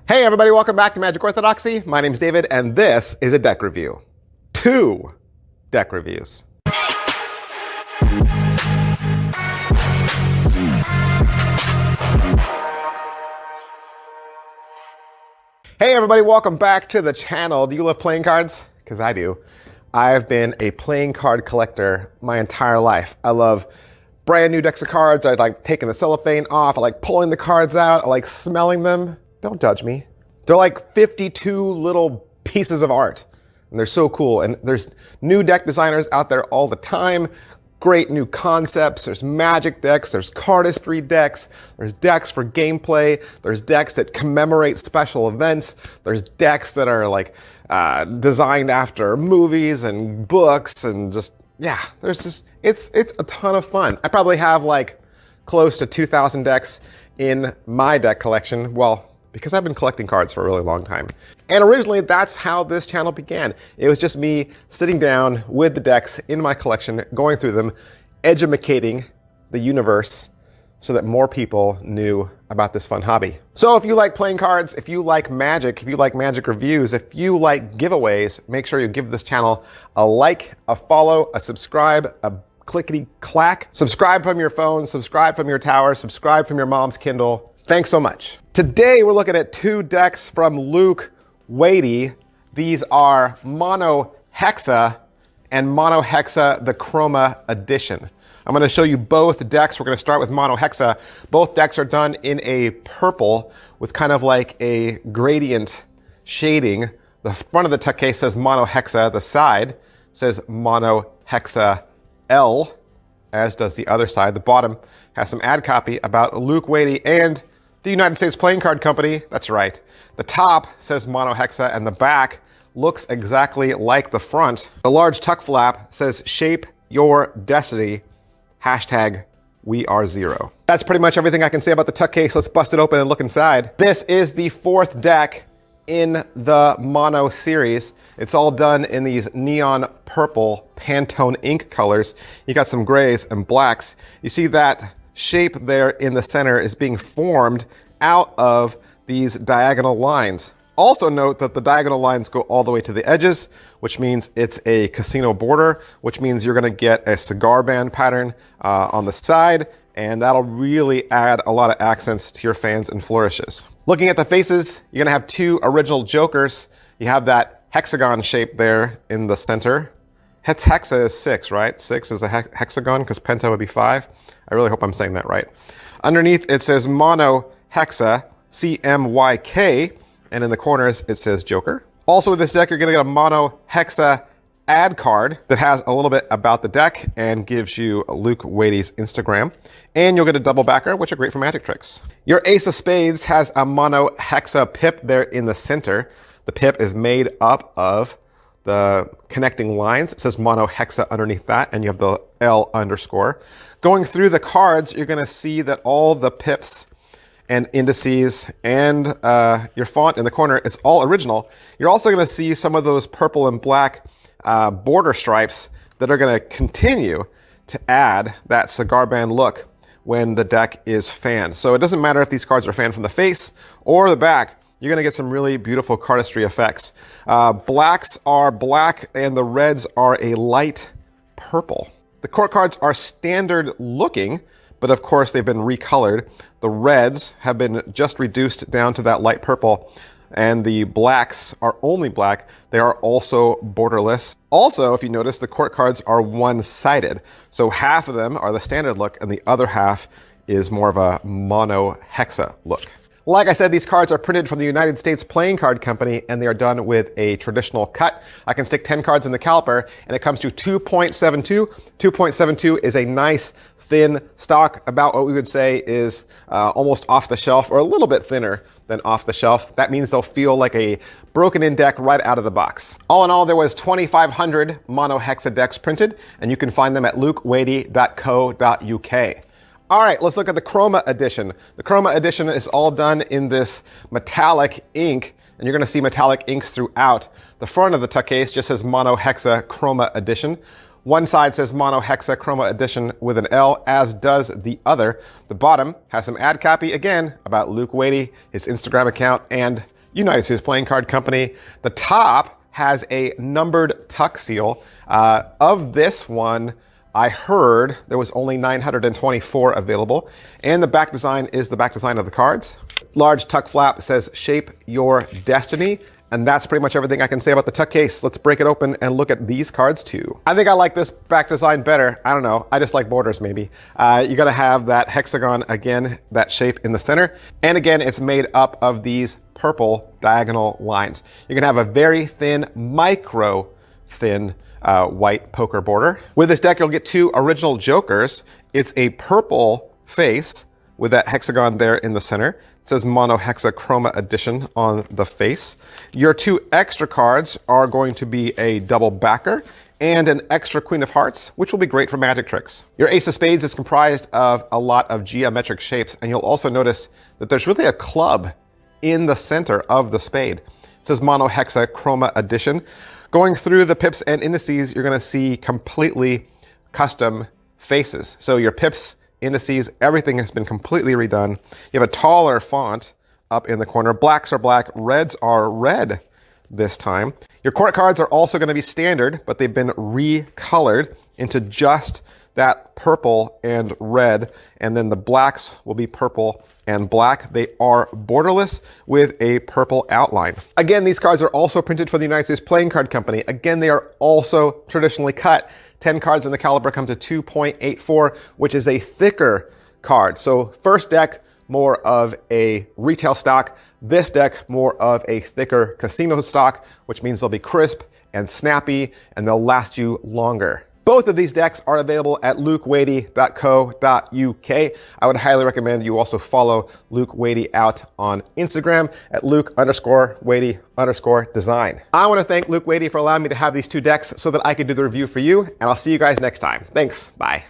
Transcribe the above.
Hey everybody, welcome back to Magic Orthodoxy. My name's David, and this is a deck review. 2 deck reviews. Hey everybody, welcome back to the channel. Do you love playing cards? Because I do. I've been a playing card collector my entire life. I love brand new decks of cards. I like taking the cellophane off. I like pulling the cards out. I like smelling them. Don't judge me. They're like 52 little pieces of art, and they're so cool. And there's new deck designers out there all the time. Great new concepts. There's magic decks, there's cardistry decks, there's decks for gameplay, there's decks that commemorate special events, there's decks that are like designed after movies and books, and just, yeah, there's just, it's a ton of fun. I probably have like close to 2,000 decks in my deck collection. Well, because I've been collecting cards for a really long time. And originally, that's how this channel began. It was just me sitting down with the decks in my collection, going through them, edumacating the universe so that more people knew about this fun hobby. So if you like playing cards, if you like magic, if you like magic reviews, if you like giveaways, make sure you give this channel a like, a follow, a subscribe, a clickety-clack. Subscribe from your phone, subscribe from your tower, subscribe from your mom's Kindle. Thanks so much. Today, we're looking at 2 decks from Luke Wadey. These are Mono-heXa and Mono-heXa, the Chroma Edition. I'm going to show you both decks. We're going to start with Mono-heXa. Both decks are done in a purple with kind of like a gradient shading. The front of the tuck case says Mono-heXa. The side says Mono-heXa L, as does the other side. The bottom has some ad copy about Luke Wadey and the United States Playing Card Company. That's right. The top says Mono-heXa, and the back looks exactly like the front. The large tuck flap says shape your destiny, #WeAreZero. That's pretty much everything I can say about the tuck case. Let's bust it open and look inside. This is the 4th deck in the Mono series. It's all done in these neon purple Pantone ink colors. You got some grays and blacks. You see that shape there in the center is being formed out of these diagonal lines. Also note that the diagonal lines go all the way to the edges, which means it's a casino border, which means you're gonna get a cigar band pattern on the side, and that'll really add a lot of accents to your fans and flourishes. Looking at the faces, you're gonna have 2 original jokers. You have that hexagon shape there in the center. Hexa is 6, right? 6 is a hexagon because penta would be 5. I really hope I'm saying that right. Underneath it says Mono-heXa, CMYK, and in the corners it says Joker. Also with this deck, you're gonna get a Mono-heXa ad card that has a little bit about the deck and gives you Luke Wadey's Instagram. And you'll get a double backer, which are great for magic tricks. Your Ace of Spades has a Mono-heXa pip there in the center. The pip is made up of the connecting lines. It says Mono-heXa underneath that, and you have the L underscore. Going through the cards, you're gonna see that all the pips and indices and your font in the corner, it's all original. You're also gonna see some of those purple and black border stripes that are gonna continue to add that cigar band look when the deck is fanned. So it doesn't matter if these cards are fanned from the face or the back, you're gonna get some really beautiful cardistry effects. Blacks are black and the reds are a light purple. The court cards are standard looking, but of course they've been recolored. The reds have been just reduced down to that light purple, and the blacks are only black. They are also borderless. Also, if you notice, the court cards are one-sided. So half of them are the standard look, and the other half is more of a Mono-heXa look. Like I said, these cards are printed from the United States Playing Card Company, and they are done with a traditional cut. I can stick 10 cards in the caliper, and it comes to 2.72. 2.72 is a nice, thin stock, about what we would say is almost off the shelf, or a little bit thinner than off the shelf. That means they'll feel like a broken-in deck right out of the box. All in all, there was 2,500 Mono-heXa decks printed, and you can find them at lukewadey.co.uk. All right, let's look at the Chroma Edition. The Chroma Edition is all done in this metallic ink, and you're gonna see metallic inks throughout. The front of the tuck case just says Mono-heXa Chroma Edition. One side says Mono-heXa Chroma Edition with an L, as does the other. The bottom has some ad copy, again, about Luke Wadey, his Instagram account, and United States Playing Card Company. The top has a numbered tuck seal. Of this one, I heard there was only 924 available. And the back design is the back design of the cards. Large tuck flap says, "Shape your destiny." And that's pretty much everything I can say about the tuck case. Let's break it open and look at these cards too. I think I like this back design better. I don't know, I just like borders maybe. You're gonna have that hexagon again, that shape in the center. And again, it's made up of these purple diagonal lines. You're gonna have a very thin, micro thin white poker border. With this deck, you'll get two original jokers. It's a purple face with that hexagon there in the center. It says Mono-heXa Chroma Edition on the face. Your two extra cards are going to be a double backer and an extra Queen of Hearts, which will be great for magic tricks. Your Ace of Spades is comprised of a lot of geometric shapes, and you'll also notice that there's really a club in the center of the spade. It says Mono-heXa Chroma Edition. Going through the pips and indices, you're gonna see completely custom faces. So your pips, indices, everything has been completely redone. You have a taller font up in the corner. Blacks are black, reds are red this time. Your court cards are also going to be standard, but they've been recolored into just that purple and red, and then the blacks will be purple and black. They are borderless with a purple outline. Again, these cards are also printed for the United States Playing Card Company. Again, they are also traditionally cut. 10 cards in the caliber come to 2.84, which is a thicker card. So first deck, more of a retail stock. This deck, more of a thicker casino stock, which means they'll be crisp and snappy and they'll last you longer. Both of these decks are available at lukewadey.co.uk. I would highly recommend you also follow Luke Wadey out on Instagram at Luke_Wadey_design. I want to thank Luke Wadey for allowing me to have these two decks so that I could do the review for you, and I'll see you guys next time. Thanks, bye.